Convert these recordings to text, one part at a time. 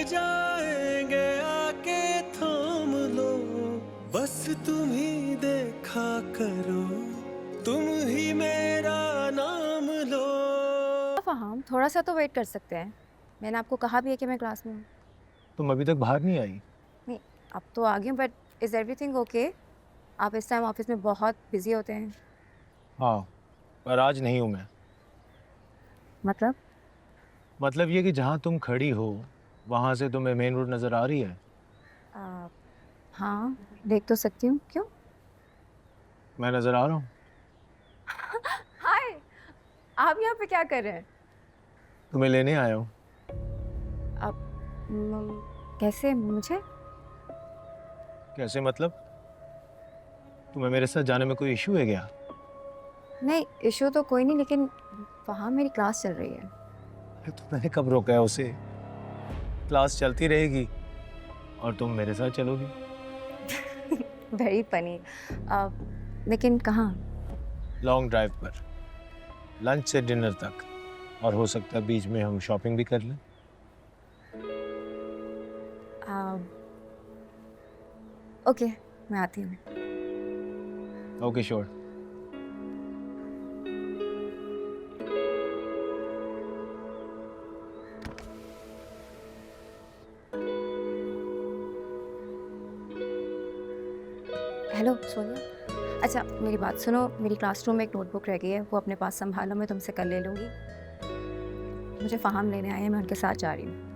जाएंगे आके थाम लो, बस तुम ही देखा करो, तुम ही मेरा नाम लो। फ़हाम, थोड़ा सा तो वेट कर सकते हैं। मैंने आपको कहा भी है कि मैं क्लास में हूँ। तुम अभी तक बाहर नहीं आई? नहीं, अब तो आ गई हूँ, बट इज़ एवरीथिंग ओके? आप इस टाइम ऑफिस में बहुत बिजी होते हैं। हाँ, पर आज नहीं हूँ मैं। मतलब? मतलब ये कि जहाँ तुम खड़ी हो वहां से तुम्हें मेन रोड नजर आ रही है? आ, हाँ, देख तो सकती हूँ। क्यों? मैं नजर आ रहा हूँ? हाय, आप यहाँ पे क्या कर रहे हैं? तुम्हें लेने आया हूँ। आप कैसे मुझे? कैसे मतलब? तुम्हें मेरे साथ जाने में कोई इशू है क्या? नहीं, इशू तो कोई नहीं, लेकिन वहाँ मेरी क्लास चल रही है। अरे तो मैंने कब रोका है उसे? क्लास चलती रहेगी और तुम मेरे साथ चलोगी। Very funny. लेकिन कहाँ? लॉन्ग ड्राइव पर, लंच से डिनर तक, और हो सकता है बीच में हम शॉपिंग भी कर लें। ओके, मैं आती हूँ। Okay sure. हेलो सोनिया। अच्छा, मेरी बात सुनो, मेरी क्लासरूम में एक नोटबुक रह गई है, वो अपने पास संभालो, मैं तुमसे कल ले लूँगी। मुझे फ़हाम लेने आए हैं, मैं उनके साथ जा रही हूँ।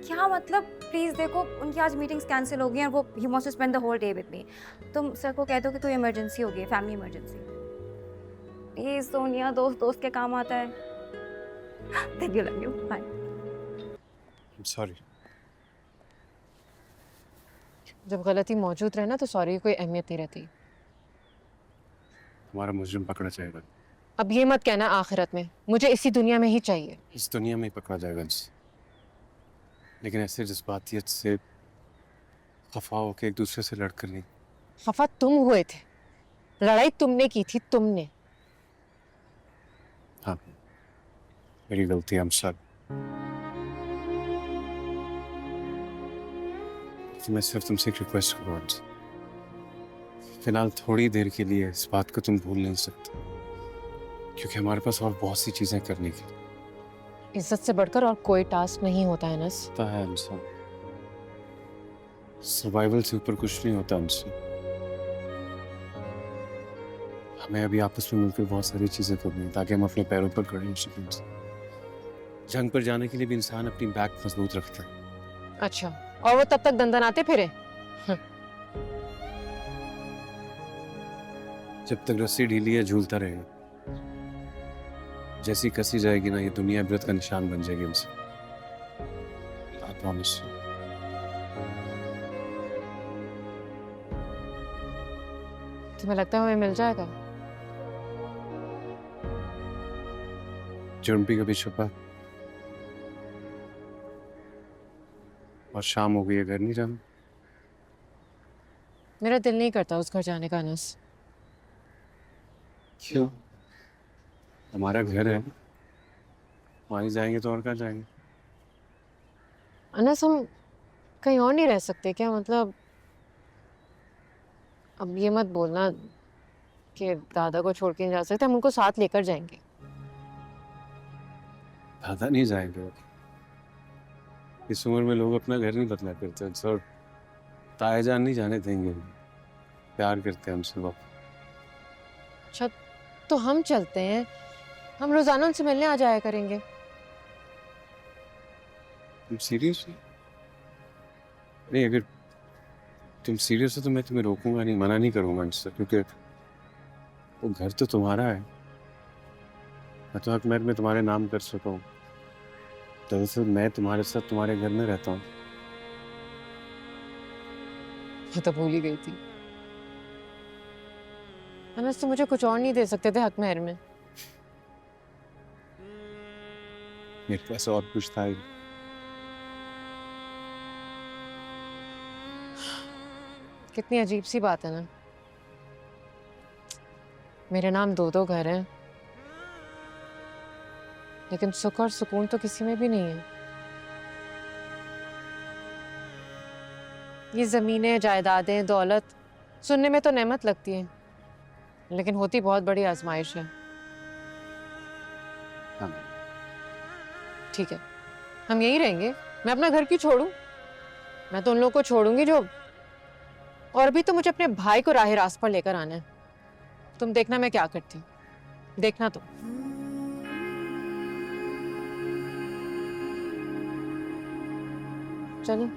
क्या मतलब? प्लीज़ देखो, उनकी आज मीटिंग्स कैंसिल हो गई हैं, वो ही wants to spend the whole day with me. तुम सर को कह दो कि कोई इमरजेंसी हो गई है, फैमिली इमरजेंसी। प्लीज़ सोनिया, दोस्त दोस्त के काम आता है। Thank you, love you, bye. Sorry. जब गलती मौजूद रहे ना तो सॉरी की कोई अहमियत नहीं रहती। हमारा मुजरिम पकड़ा जाएगा। अब ये मत कहना आखिरत में, मुझे इसी दुनिया में ही चाहिए। इस दुनिया में ही पकड़ा जाएगा इनसे, लेकिन ऐसे जज्बातियत से खफा होकर एक दूसरे से लड़कर नहीं। खफा तुम हुए थे, लड़ाई तुमने की थी, तुमने। हाँ, मेरी गलती है, I'm sorry। तो मैं सिर्फ तुमसे एक रिक्वेस्ट करूँगा, फिलहाल थोड़ी देर के लिए इस बात को तुम भूल नहीं सकते, क्योंकि हमारे पास और बहुत सी चीजें करने की। इज्जत से बढ़कर और कोई टास्क नहीं होता है नस। होता है इंसान, सर्वाइवल से ऊपर कुछ नहीं होता हमसे। हमें अभी आपस में मिलकर बहुत सारी चीजें करनी है ताकि हम अपने पैरों पर खड़े हो सकें। जंग पर जाने के लिए भी इंसान अपनी बैक मजबूत रखता है। अच्छा, और वो तब तक दंदनाते फिरे? जब तक रस्सी ढीली है झूलता रहेगा, जैसी कसी जाएगी ना ये दुनिया इबरत का निशान बन जाएगी हमसे। I promise you। तुम्हें लगता है हमें मिल जाएगा? जुर्म भी कभी छुपा, और शाम हो गई है, घर नहीं जाना। मेरा दिल नहीं करता उस घर जाने का अनस। क्यों? हमारा घर है, वहीं जाएंगे तो और कहाँ जाएंगे? अनस, हम कहीं और नहीं रह सकते क्या? मतलब अब ये मत बोलना कि दादा को छोड़ के नहीं जा सकते, हम उनको साथ लेकर जाएंगे। दादा नहीं जाएंगे। इस उम्र में लोग अपना घर नहीं बदला करते, और ताए जान नहीं जाने देंगे। प्यार करते हैं हमसे वो। अच्छा, तो हम चलते हैं, हम रोजाना उनसे मिलने आ जाया करेंगे। तुम सीरियस हो? नहीं, अगर तुम सीरियस हो तो मैं तुम्हें रोकूंगा नहीं, मना नहीं करूंगा इनसे, क्योंकि वो घर तो तुम्हारा है। मैं तो हक महर में तुम्हारे नाम कर सका हूँ। दरअसल मैं तुम्हारे साथ तुम्हारे घर में रहता हूँ। मैं तो भूल ही गई थी। अनस, तो मुझे कुछ और नहीं दे सकते थे हक महर में? मेरे पास और कुछ था ही। कितनी अजीब सी बात है ना। मेरे नाम दो दो घर हैं, लेकिन सुख और सुकून तो किसी में भी नहीं है। ये ज़मीनें, जायदादें, दौलत सुनने में तो नेमत लगती है, लेकिन होती बहुत बड़ी आजमाइश है। हाँ। ठीक है, हम यहीं रहेंगे। मैं अपना घर क्यों छोड़ूं? मैं तो उन लोगों को छोड़ूंगी जो, और अभी तो मुझे अपने भाई को राह रास्त पर लेकर आना है। तुम देखना मैं क्या करती हूँ, देखना तो। चलो।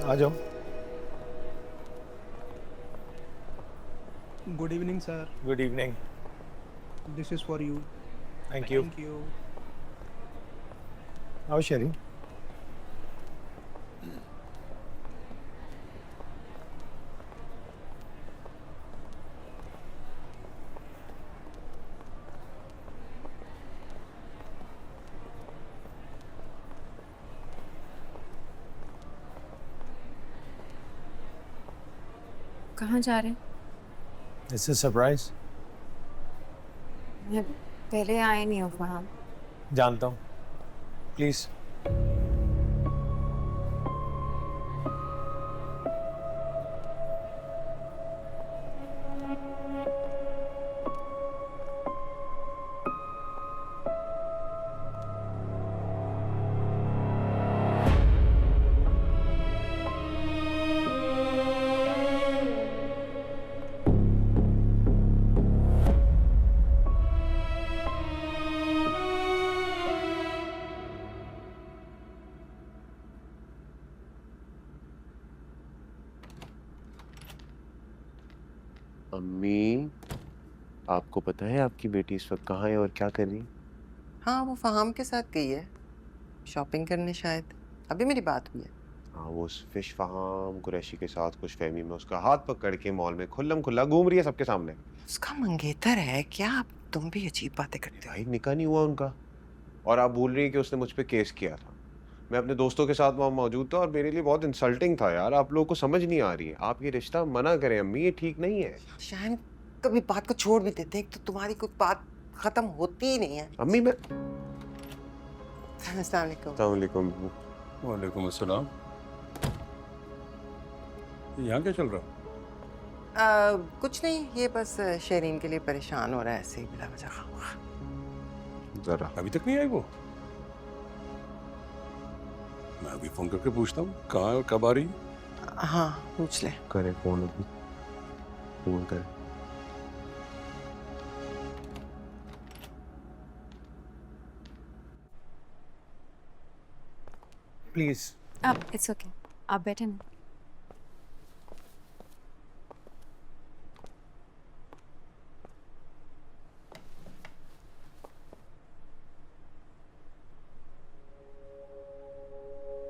आ जाओ। Good evening, sir. Good evening. This is for you. Thank you. Thank you. आओ शेरी। कहाँ जा रहे हैं? It's a surprise. मैं पहले आए नहीं हो वहाँ। जानता हूँ, प्लीज। अम्मी, आपको पता है आपकी बेटी इस वक्त कहाँ है और क्या कर रही है? हाँ, वो फहाम के साथ गई है शॉपिंग करने शायद। अभी मेरी बात हुई है। हाँ, वो उस फिश फहाम कुरैशी के साथ खुश फहमी में उसका हाथ पकड़ के मॉल में खुल्लम खुल्ला घूम रही है सबके सामने। उसका मंगेतर है क्या? आप तुम भी अजीब बातें करते हो। भाई निकाह नहीं हुआ उनका, और आप बोल रही हैं कि उसने मुझ पे केस किया था। मैं अपने दोस्तों के साथ वहाँ मौजूद था और मेरे लिए बहुत इंसल्टिंग था यार। आप लोगों को समझ नहीं आ रही है। आप ये रिश्ता मना करें अम्मी, ये ठीक नहीं है। शायद कभी बात को छोड़ भी देते हैं, एक तो तुम्हारी कोई बात खत्म होती ही नहीं है। अम्मी मैं अस्सलाम वालेकुम। अस्सलाम वालेकुम। वालेकुम अस्सलाम। यहाँ क्या चल रहा? कुछ नहीं, ये बस शेरीन के लिए परेशान हो रहा है ऐसे ही बिला वजह। जरा अभी तक नहीं आई वो? मैं अभी फोन करके पूछता हूँ कहाँ है और कब आ रही है। हाँ, पूछ ले। करे फोन अभी, फोन करे। प्लीज। अब इट्स ओके, आप बैठे ना।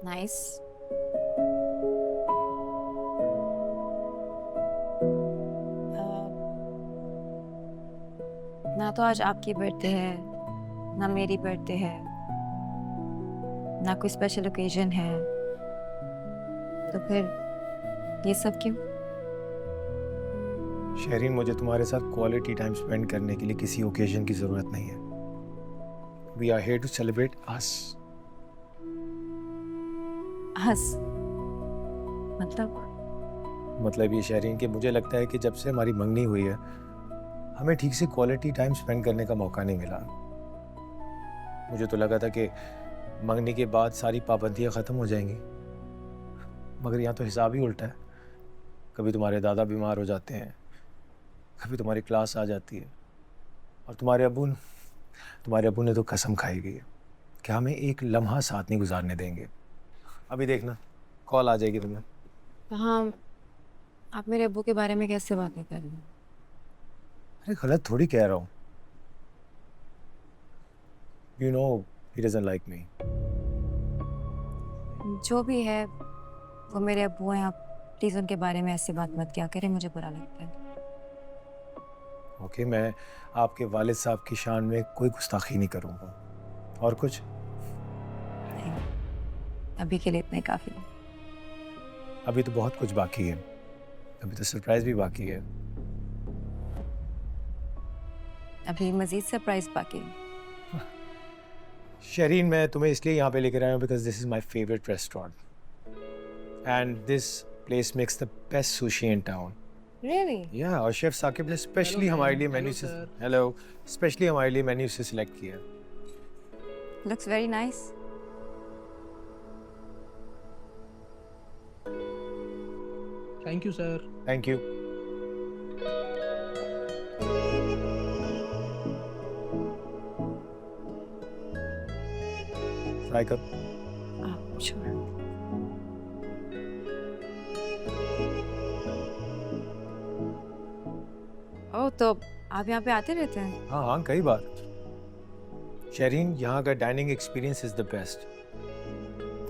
नाइस। ना तो आज आपकी बर्थडे है, ना मेरी बर्थडे है, ना कोई स्पेशल ओकेजन है, तो फिर ये सब क्यों? शेरीन, मुझे तुम्हारे साथ क्वालिटी टाइम स्पेंड करने के लिए किसी ओकेजन की जरूरत नहीं है। We are here to celebrate us. हंस मतलब ये शेरीन कि मुझे लगता है कि जब से हमारी मंगनी हुई है हमें ठीक से क्वालिटी टाइम स्पेंड करने का मौका नहीं मिला। मुझे तो लगा था कि मंगनी के बाद सारी पाबंदियां ख़त्म हो जाएंगी, मगर यहाँ तो हिसाब ही उल्टा है। कभी तुम्हारे दादा बीमार हो जाते हैं, कभी तुम्हारी क्लास आ जाती है, और तुम्हारे अब्बू ने तो कसम खाई गई है कि हमें एक लम्हा साथ नहीं गुजारने देंगे। अभी देखना कॉल आ जाएगी तुम्हें। हाँ, आप मेरे अब्बू के बारे में कैसे बातें कर रहे हैं? अरे गलत थोड़ी कह रहा हूँ। You know he doesn't like me. जो भी है वो मेरे अब्बू हैं, आप प्लीज़ उनके बारे में ऐसी बात मत किया करें, मुझे बुरा लगता है। ओके, मैं आपके वालिद साहब की शान में कोई गुस्ताखी नहीं करूँगा। और कुछ? नहीं, अभी के लिए इतना ही काफ़ी है। अभी तो बहुत कुछ बाकी है, अभी तो सरप्राइज भी बाकी है। अभी मज़ीद सरप्राइज़ बाकी है। शरीन, मैं तुम्हें इसलिए यहाँ पे लेकर आया हूँ because this is my favourite restaurant and this place makes the best sushi in town. Really? या और शेफ साकिब ने स्पेशली हमारे लिए मेन्यू से स्पेशली हमारे लिए मेन्यू से सिलेक्ट किया। Looks very nice. Thank you, sir. Thank you. Try कर। Sure. ओह, तो आप यहाँ पे आते रहते हैं? हाँ हाँ, कई बार। शरीन, यहाँ का dining experience is the best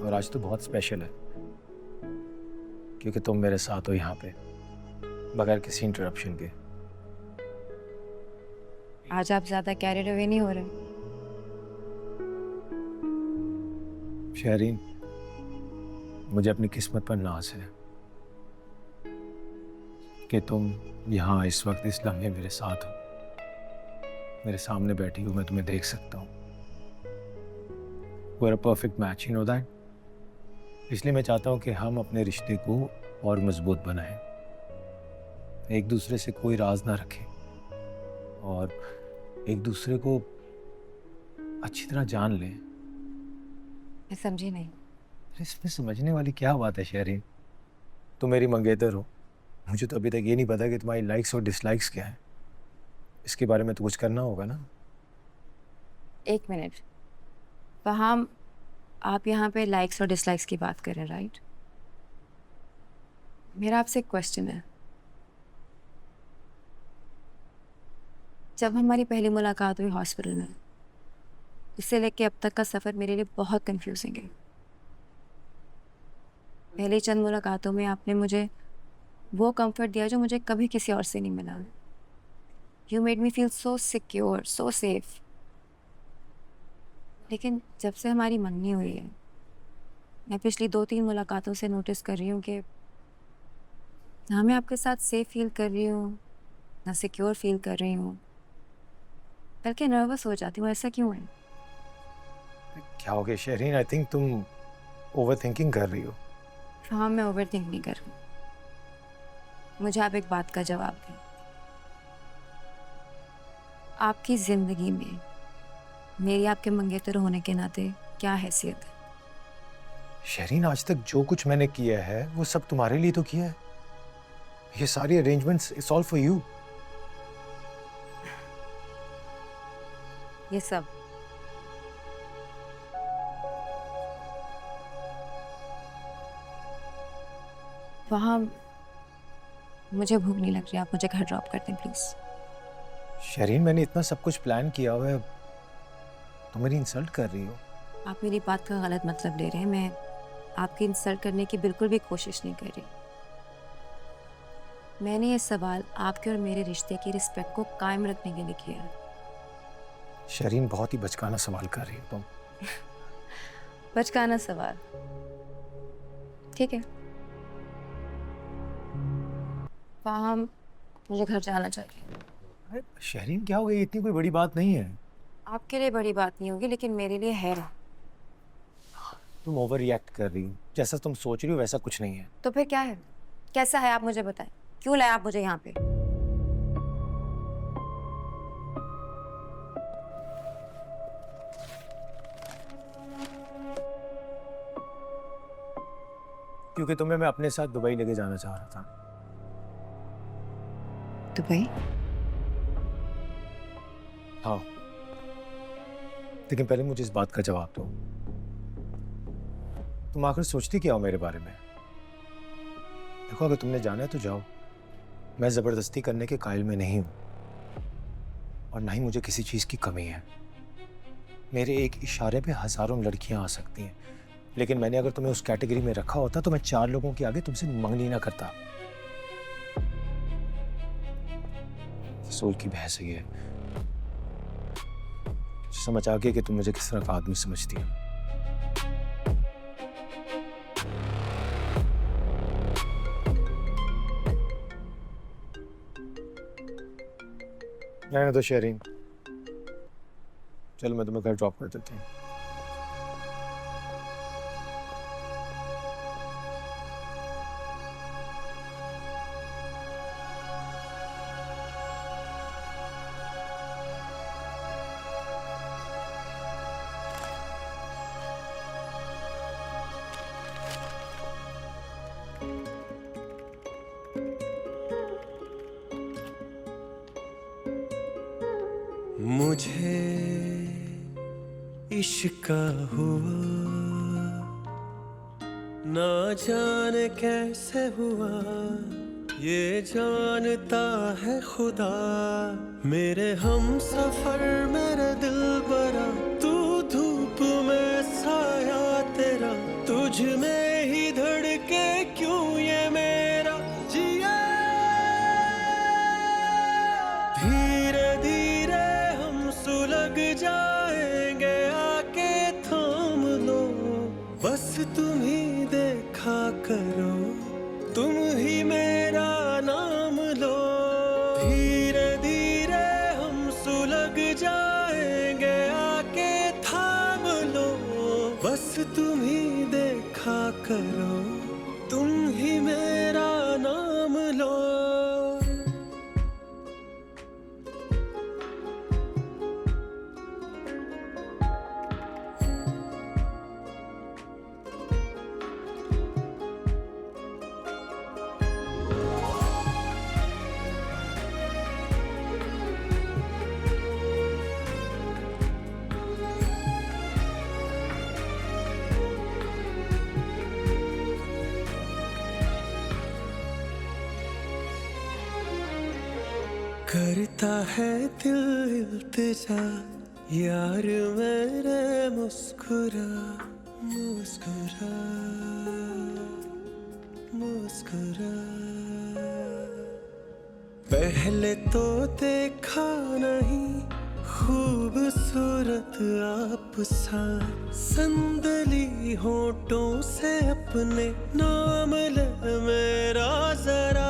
और आज तो बहुत स्पेशल है क्योंकि तुम मेरे साथ हो यहाँ पे बगैर किसी इंटरप्शन के। आज आप ज़्यादा कैरिड अवे नहीं हो रहे? शहरीन, मुझे अपनी किस्मत पर नाज है कि तुम यहाँ इस वक्त इस लम्हे मेरे साथ हो, मेरे सामने बैठी हो, मैं तुम्हें देख सकता हूँ। We're a perfect match, you know that? इसलिए मैं चाहता हूँ कि हम अपने रिश्ते को और मजबूत बनाएं, एक दूसरे से कोई राज ना रखें और एक दूसरे को अच्छी तरह जान लें। मैं समझी नहीं। इसमें समझने वाली क्या बात है शहरीन? तुम मेरी मंगेतर हो, मुझे तो अभी तक ये नहीं पता कि तुम्हारी लाइक्स और डिसलाइक्स क्या है। इसके बारे में तो कुछ करना होगा ना। एक मिनट, फहाम, आप यहाँ पे लाइक्स और डिसलाइक्स की बात कर रहे हैं, राइट? मेरा आपसे एक क्वेश्चन है। जब हमारी पहली मुलाकात हुई हॉस्पिटल में, इससे लेके अब तक का सफ़र मेरे लिए बहुत कंफ्यूजिंग है। पहली चंद मुलाकातों में आपने मुझे वो कंफर्ट दिया जो मुझे कभी किसी और से नहीं मिला। You made me feel so secure, so safe. लेकिन जब से हमारी मंगनी हुई है, मैं पिछली 2-3 मुलाकातों से नोटिस कर रही हूँ कि ना मैं आपके साथ सेफ फील कर रही हूँ, ना सिक्योर फील कर रही हूँ, बल्कि नर्वस हो जाती हूँ। ऐसा क्यों है? क्या हो गया शहरीन? आई थिंक तुम ओवर थिंकिंग कर रही हो। हाँ, मैं ओवर थिंक नहीं कर रही। मुझे आप एक बात का जवाब दें। आपकी ज़िंदगी में मेरी आपके मंगेतर होने के नाते क्या हैसियत है? शहरीन, आज तक जो कुछ मैंने किया है वो सब तुम्हारे लिए तो किया है। ये सारी arrangements, it's all for you. ये सब वहाँ मुझे भूख नहीं लग रही, आप मुझे घर ड्रॉप कर दें प्लीज़। शहरीन, मैंने इतना सब कुछ प्लान किया हुआ है, तुम मेरी इंसल्ट कर रही हो। आप मेरी बात का गलत मतलब ले रहे हैं। मैं आपकी इंसल्ट करने की बिल्कुल भी कोशिश नहीं कर रही। मैंने ये सवाल आपके और मेरे रिश्ते की रिस्पेक्ट को कायम रखने के लिए किया है। शहरीन, बहुत ही बचकाना सवाल कर रही हो तुम। बचकाना सवाल, ठीक है। वहाँ मुझे घर जाना चाहिए। अरे शहरीन, क्या हो गई? इतनी कोई बड़ी बात नहीं है। आपके लिए बड़ी बात नहीं होगी, लेकिन मेरे लिए है। तुम ओवर रिएक्ट कर रही हो। जैसा तुम सोच रही हो वैसा कुछ नहीं है। तो फिर क्या है? कैसा है आप मुझे बताएं। क्यों लाए आप मुझे यहाँ पे? क्योंकि तुम्हें मैं अपने साथ दुबई लेके जाना चाह रहा था। दुबई? हाँ, लेकिन पहले मुझे इस बात का जवाब दो, तुम आखिर सोचती क्या हो मेरे बारे में? देखो, अगर तुमने जाना है तो जाओ, मैं ज़बरदस्ती करने के कायल में नहीं हूँ और ना ही मुझे किसी चीज़ की कमी है। मेरे एक इशारे पे हजारों लड़कियां आ सकती हैं, लेकिन मैंने अगर तुम्हें उस कैटेगरी में रखा होता तो मैं 4 लोगों के आगे तुमसे मंगनी ना करता। सोल की बहस है ये। समझ आ गया कि तुम मुझे किस तरह का आदमी समझती हो। रहने दो शेरिन, चलो मैं तुम्हें घर ड्रॉप कर देती हूँ। मुझे इश्का हुआ, ना जाने कैसे हुआ, ये जानता है खुदा। मेरे हम सफर मेरे दिल बरा, तू धूप में साया तेरा, तुझ में ही धड़के क्यों ये मेरा जिया। धीरे धीरे हम सुलग जाएंगे, आके थाम लो, बस तुम ही देखा करो, तुम ही मेरा नाम लो। धीरे धीरे हम सुलग जाएंगे, आके थाम लो, बस तुम ही देखा करो, तुम ही मेरा नाम लो। करता है दिल इल्तिजा, यार मेरे मुस्कुरा मुस्कुरा मुस्कुरा। पहले तो देखा नहीं खूबसूरत आप सा, संदली होठों से अपने नाम ले मेरा जरा।